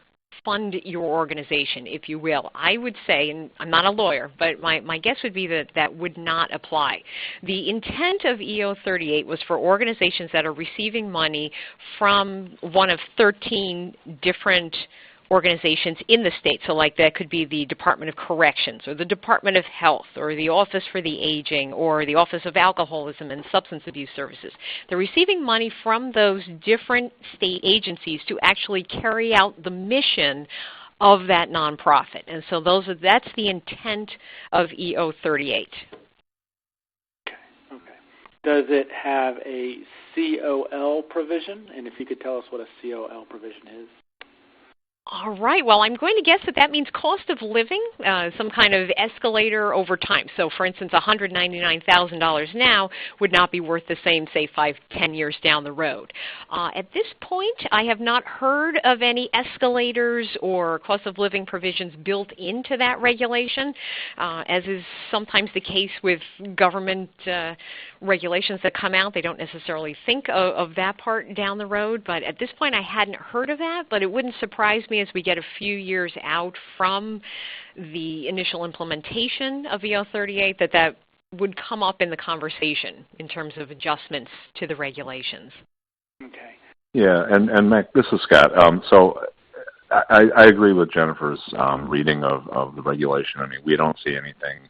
Speaker 3: fund your organization, if you will, I would say, and I'm not a lawyer, but my guess would be that that would not apply. The intent of EO 38 was for organizations that are receiving money from one of 13 different organizations in the state. So like that could be the Department of Corrections or the Department of Health or the Office for the Aging or the Office of Alcoholism and Substance Abuse Services. They're receiving money from those different state agencies to actually carry out the mission of that nonprofit. And so that's the intent of EO 38.
Speaker 1: Okay. Does it have a COL provision? And if you could tell us what a COL provision is.
Speaker 3: All right. Well, I'm going to guess that that means cost of living, some kind of escalator over time. So, for instance, $199,000 now would not be worth the same, say, 5, 10 years down the road. At this point, I have not heard of any escalators or cost of living provisions built into that regulation, as is sometimes the case with government regulations that come out. They don't necessarily think of that part down the road. But at this point, I hadn't heard of that, but it wouldn't surprise me as we get a few years out from the initial implementation of EO 38 that would come up in the conversation in terms of adjustments to the regulations.
Speaker 1: Okay.
Speaker 4: Yeah, and Mac, this is Scott. So I agree with Jennifer's reading of the regulation. I mean, we don't see anything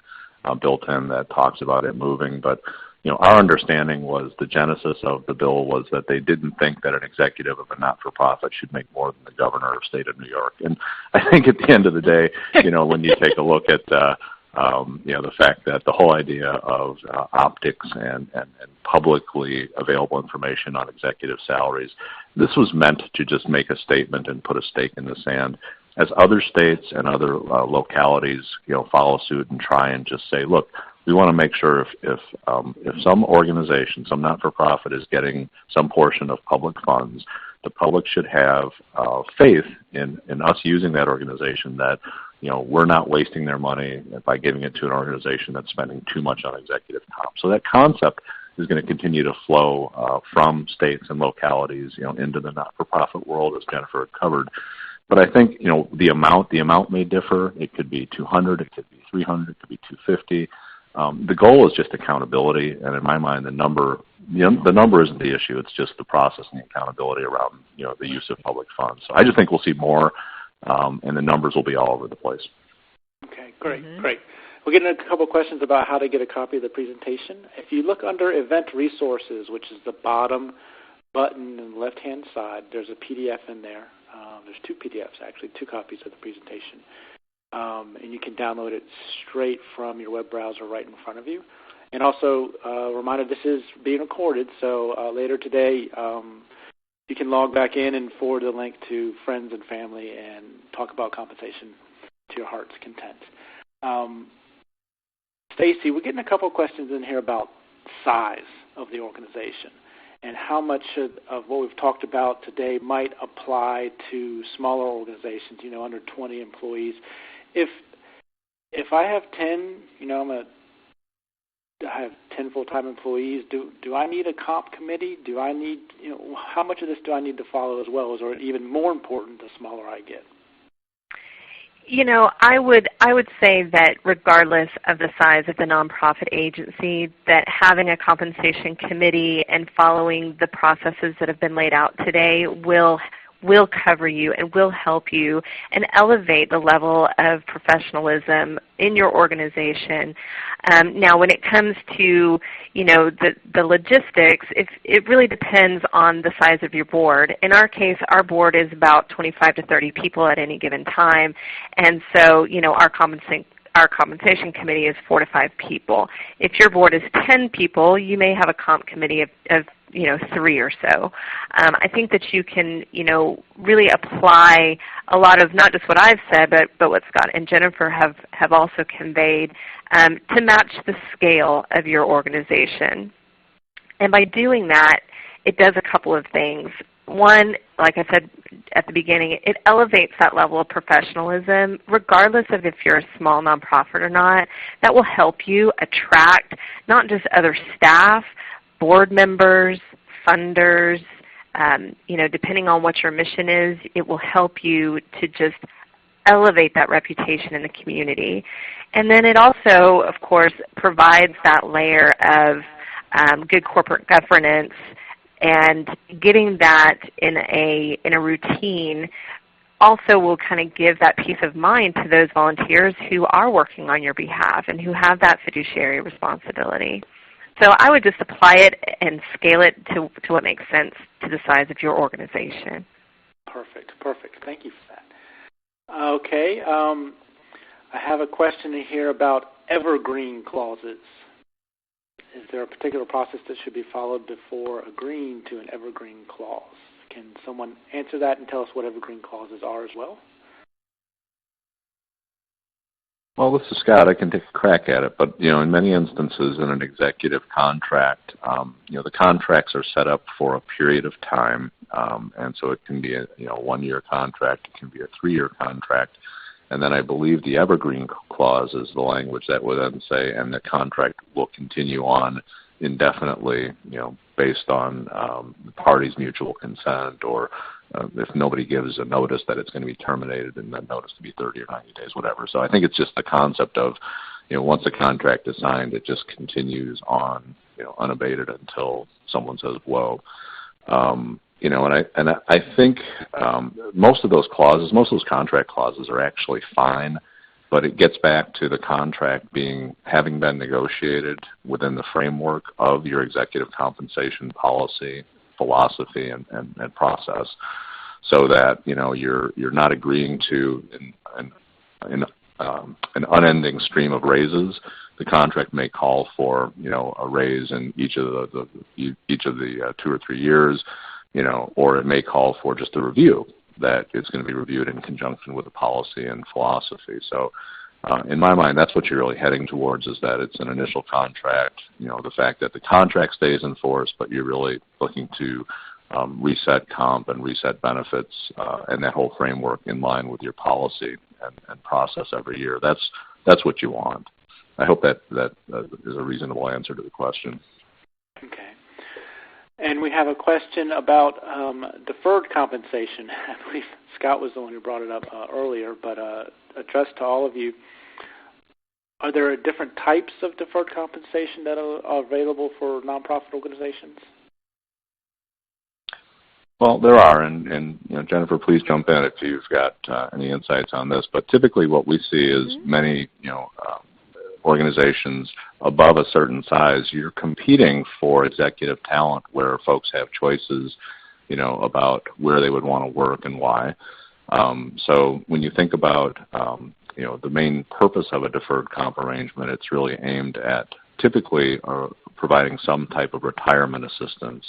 Speaker 4: built in that talks about it moving, but our understanding was the genesis of the bill was that they didn't think that an executive of a not-for-profit should make more than the governor of the state of New York. And I think at the end of the day, when you take a look at the fact that the whole idea of optics and publicly available information on executive salaries, this was meant to just make a statement and put a stake in the sand. As other states and other localities, follow suit and try and just say, look, we want to make sure if some organization, some not-for-profit is getting some portion of public funds, the public should have faith in us using that organization that, we're not wasting their money by giving it to an organization that's spending too much on executive comp. So that concept is going to continue to flow from states and localities, into the not-for-profit world, as Jennifer covered. But I think, the amount may differ. It could be 200, it could be 300, it could be 250. The goal is just accountability, and in my mind, the number isn't the issue. It's just the process and the accountability around the use of public funds. So I just think we'll see more, and the numbers will be all over the place.
Speaker 1: Okay, great. We're getting a couple questions about how to get a copy of the presentation. If you look under Event Resources, which is the bottom button on the left-hand side, there's a PDF in there. There's 2 PDFs, actually, 2 copies of the presentation. And you can download it straight from your web browser right in front of you. And also, a reminder, this is being recorded, so later today you can log back in and forward the link to friends and family and talk about compensation to your heart's content. Stacy, we're getting a couple questions in here about size of the organization and how much of what we've talked about today might apply to smaller organizations, under 20 employees. If I have 10, I have 10 full-time employees. Do I need a comp committee? Do I need, how much of this do I need to follow as well? Or even more important, the smaller I get?
Speaker 2: I would say that regardless of the size of the nonprofit agency, that having a compensation committee and following the processes that have been laid out today will cover you and will help you and elevate the level of professionalism in your organization. Now, when it comes to, the logistics, it really depends on the size of your board. In our case, our board is about 25 to 30 people at any given time, and so, our compensation committee is 4 to 5 people. If your board is 10 people, you may have a comp committee of 3 or so. I think that you can, really apply a lot of not just what I've said, but what Scott and Jennifer have also conveyed to match the scale of your organization. And by doing that, it does a couple of things. One, like I said at the beginning, it elevates that level of professionalism, regardless of if you're a small nonprofit or not. That will help you attract not just other staff, board members, funders, depending on what your mission is, it will help you to just elevate that reputation in the community. And then it also, of course, provides that layer of good corporate governance, and getting that in a routine also will kind of give that peace of mind to those volunteers who are working on your behalf and who have that fiduciary responsibility. So I would just apply it and scale it to what makes sense to the size of your organization.
Speaker 1: Perfect. Thank you for that. Okay. I have a question in here about evergreen clauses. Is there a particular process that should be followed before agreeing to an evergreen clause? Can someone answer that and tell us what evergreen clauses are as well?
Speaker 4: Well, this is Scott. I can take a crack at it. But, in many instances in an executive contract, the contracts are set up for a period of time. And so it can be a 1-year contract. It can be a 3-year contract. And then I believe the Evergreen Clause is the language that would then say, and the contract will continue on indefinitely, based on the parties' mutual consent, or if nobody gives a notice that it's going to be terminated, and that notice to be 30 or 90 days, whatever. So I think it's just the concept of, once a contract is signed, it just continues on, unabated until someone says, whoa. And I think most of those contract clauses are actually fine, but it gets back to the contract having been negotiated within the framework of your executive compensation policy, philosophy, and process, so that you're not agreeing to an unending stream of raises. The contract may call for a raise in each of the 2 or 3 years. Or it may call for just a review, that it's going to be reviewed in conjunction with the policy and philosophy. So in my mind, that's what you're really heading towards, is that it's an initial contract, the fact that the contract stays in force, but you're really looking to reset comp and reset benefits and that whole framework in line with your policy and process every year. That's what you want. I hope that is a reasonable answer to the question.
Speaker 1: Okay. And we have a question about deferred compensation. I believe Scott was the one who brought it up earlier, but addressed to all of you. Are there different types of deferred compensation that are available for nonprofit organizations?
Speaker 4: Well, there are, and Jennifer, please jump in if you've got any insights on this. But typically, what we see is many, organizations above a certain size, you're competing for executive talent where folks have choices, about where they would want to work and why. So when you think about, the main purpose of a deferred comp arrangement, it's really aimed at typically providing some type of retirement assistance,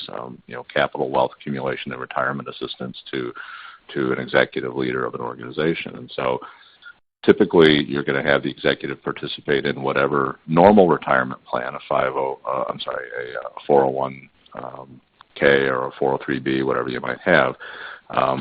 Speaker 4: capital wealth accumulation and retirement assistance to an executive leader of an organization. And so typically, you're going to have the executive participate in whatever normal retirement plan, a 401k or a 403b, whatever you might have.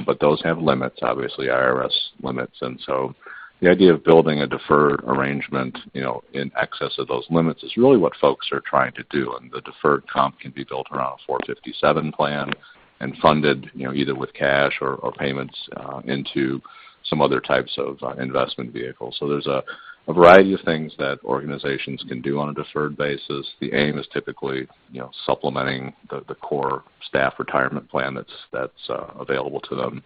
Speaker 4: But those have limits, obviously IRS limits, and so the idea of building a deferred arrangement, in excess of those limits is really what folks are trying to do. And the deferred comp can be built around a 457 plan and funded, either with cash or payments into some other types of investment vehicles. So there's a variety of things that organizations can do on a deferred basis. The aim is typically, supplementing the core staff retirement plan that's available to them.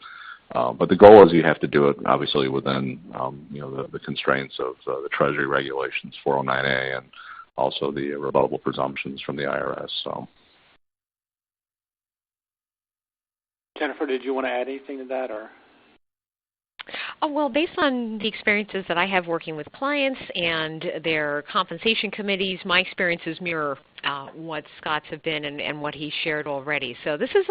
Speaker 4: But the goal is you have to do it, obviously, within, the constraints of the Treasury regulations, 409A, and also the rebuttable presumptions from the IRS. So,
Speaker 1: Jennifer, did you want to add anything to that, or?
Speaker 3: Well, based on the experiences that I have working with clients and their compensation committees, my experiences mirror what Scott's have been and what he shared already. So this is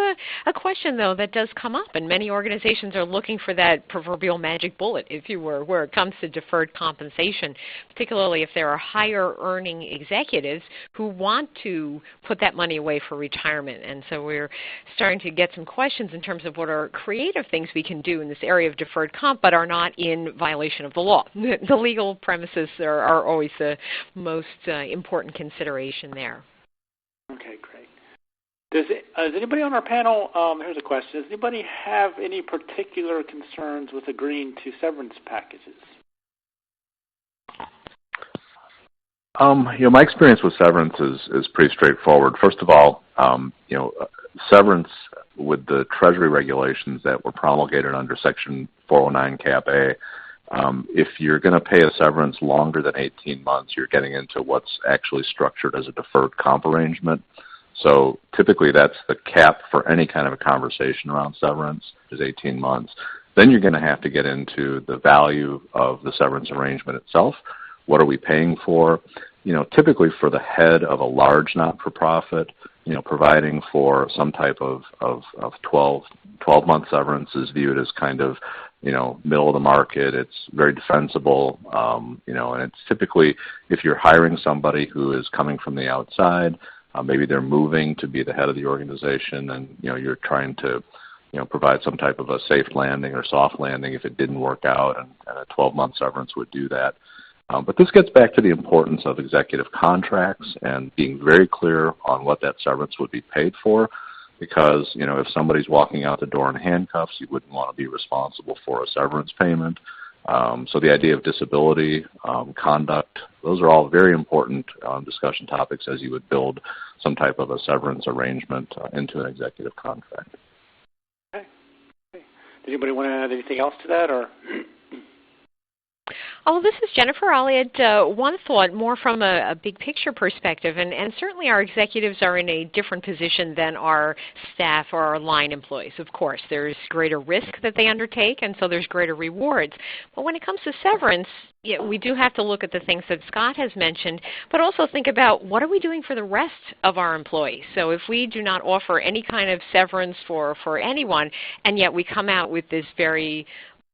Speaker 3: a question, though, that does come up, and many organizations are looking for that proverbial magic bullet, if you were, where it comes to deferred compensation, particularly if there are higher earning executives who want to put that money away for retirement. And so we're starting to get some questions in terms of what are creative things we can do in this area of deferred comp, but are not in violation of the law. The legal premises are always the most important consideration there.
Speaker 1: Okay, great. Does anybody on our panel, here's a question, does anybody have any particular concerns with agreeing to severance packages?
Speaker 4: My experience with severance is pretty straightforward. First of all, severance with the Treasury regulations that were promulgated under Section 409 Cap A, if you're going to pay a severance longer than 18 months, you're getting into what's actually structured as a deferred comp arrangement. So typically that's the cap for any kind of a conversation around severance is 18 months. Then you're going to have to get into the value of the severance arrangement itself. What are we paying for? Typically for the head of a large not-for-profit, providing for some type of 12-month severance is viewed as kind of, middle of the market. It's very defensible, and it's typically if you're hiring somebody who is coming from the outside, maybe they're moving to be the head of the organization, and you're trying to provide some type of a safe landing or soft landing if it didn't work out, and a 12-month severance would do that. But this gets back to the importance of executive contracts and being very clear on what that severance would be paid for, because if somebody's walking out the door in handcuffs, you wouldn't want to be responsible for a severance payment. So the idea of disability, conduct, those are all very important discussion topics as you would build some type of a severance arrangement into an executive contract.
Speaker 1: Okay. Did anybody want to add anything else to that, or?
Speaker 3: Oh, this is Jennifer. I'll add one thought more from a big picture perspective, and certainly our executives are in a different position than our staff or our line employees. Of course, there's greater risk that they undertake, and so there's greater rewards. But when it comes to severance, we do have to look at the things that Scott has mentioned, but also think about what are we doing for the rest of our employees. So if we do not offer any kind of severance for anyone, and yet we come out with this very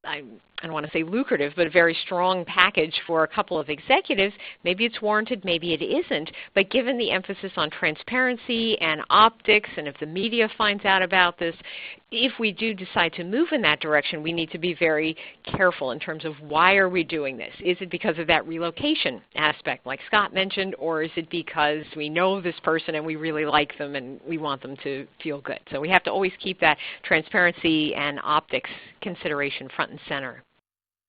Speaker 3: I don't want to say lucrative, but a very strong package for a couple of executives, maybe it's warranted, maybe it isn't. But given the emphasis on transparency and optics, and if the media finds out about this, if we do decide to move in that direction, we need to be very careful in terms of why are we doing this? Is it because of that relocation aspect, like Scott mentioned, or is it because we know this person and we really like them and we want them to feel good? So we have to always keep that transparency and optics consideration front and center.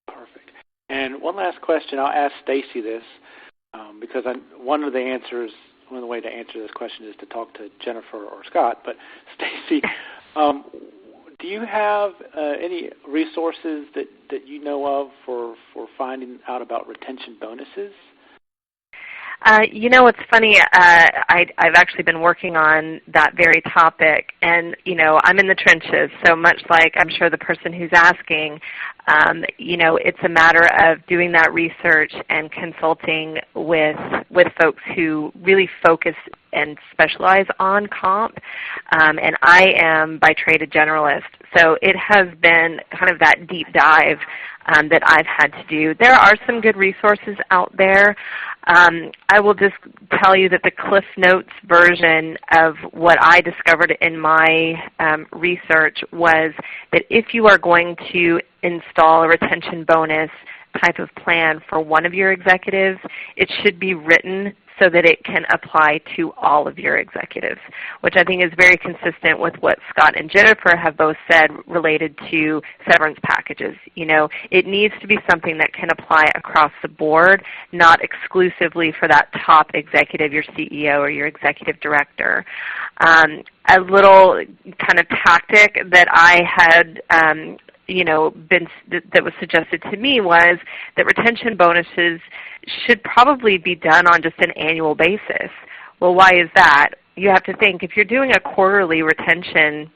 Speaker 1: Perfect. And one last question, I'll ask Stacy this, because one of the way to answer this question is to talk to Jennifer or Scott. But Stacy, do you have any resources that you know of for finding out about retention bonuses?
Speaker 2: It's funny. I've actually been working on that very topic, and I'm in the trenches. So much like I'm sure the person who's asking, it's a matter of doing that research and consulting with folks who really focus and specialize on comp. And I am by trade a generalist, so it has been kind of that deep dive that I've had to do. There are some good resources out there. I will just tell you that the Cliff Notes version of what I discovered in my research was that if you are going to install a retention bonus type of plan for one of your executives, it should be written so that it can apply to all of your executives, which I think is very consistent with what Scott and Jennifer have both said related to severance packages. It needs to be something that can apply across the board, not exclusively for that top executive, your CEO or your executive director. A little kind of tactic that I had that was suggested to me was that retention bonuses should probably be done on just an annual basis. Well, why is that? You have to think, if you're doing a quarterly retention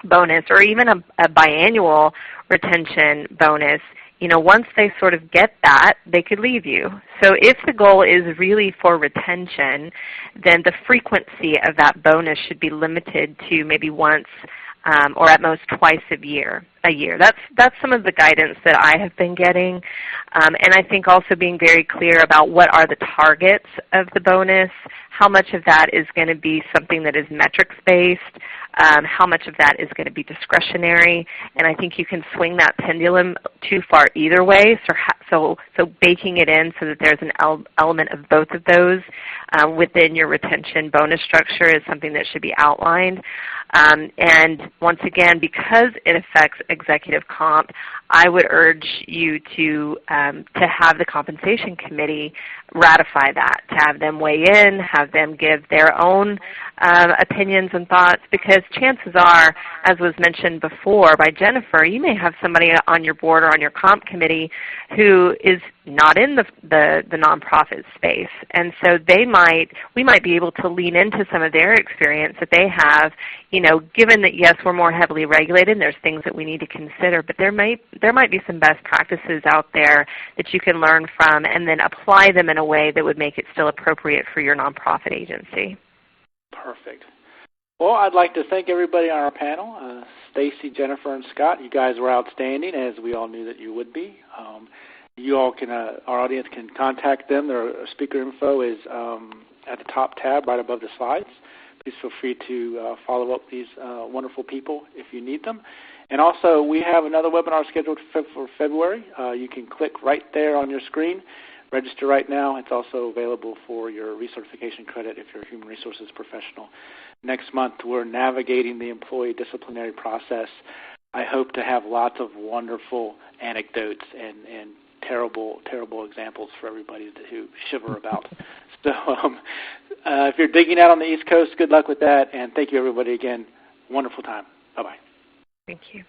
Speaker 2: bonus or even a biannual retention bonus, once they sort of get that, they could leave you. So if the goal is really for retention, then the frequency of that bonus should be limited to maybe once or at most twice a year. That's some of the guidance that I have been getting. And I think also being very clear about what are the targets of the bonus, how much of that is going to be something that is metrics-based, how much of that is going to be discretionary. And I think you can swing that pendulum too far either way. So baking it in so that there's an element of both of those within your retention bonus structure is something that should be outlined. And once again, because it affects executive comp, I would urge you to have the compensation committee ratify that, to have them weigh in, have them give their own opinions and thoughts, because chances are, as was mentioned before by Jennifer, you may have somebody on your board or on your comp committee who is not in the nonprofit space. And so we might be able to lean into some of their experience that they have, given that, yes, we're more heavily regulated and there's things that we need to consider, but there might be some best practices out there that you can learn from and then apply them in a way that would make it still appropriate for your nonprofit agency.
Speaker 1: Perfect. Well, I'd like to thank everybody on our panel. Stacy, Jennifer, and Scott, you guys were outstanding, as we all knew that you would be. You all can, our audience can contact them. Their speaker info is at the top tab right above the slides. Please feel free to follow up these wonderful people if you need them. And also, we have another webinar scheduled for February. You can click right there on your screen. Register right now. It's also available for your recertification credit if you're a human resources professional. Next month, we're navigating the employee disciplinary process. I hope to have lots of wonderful anecdotes and terrible examples for everybody to shiver about. So if you're digging out on the East Coast, good luck with that. And thank you, everybody, again. Wonderful time. Bye-bye.
Speaker 2: Thank you.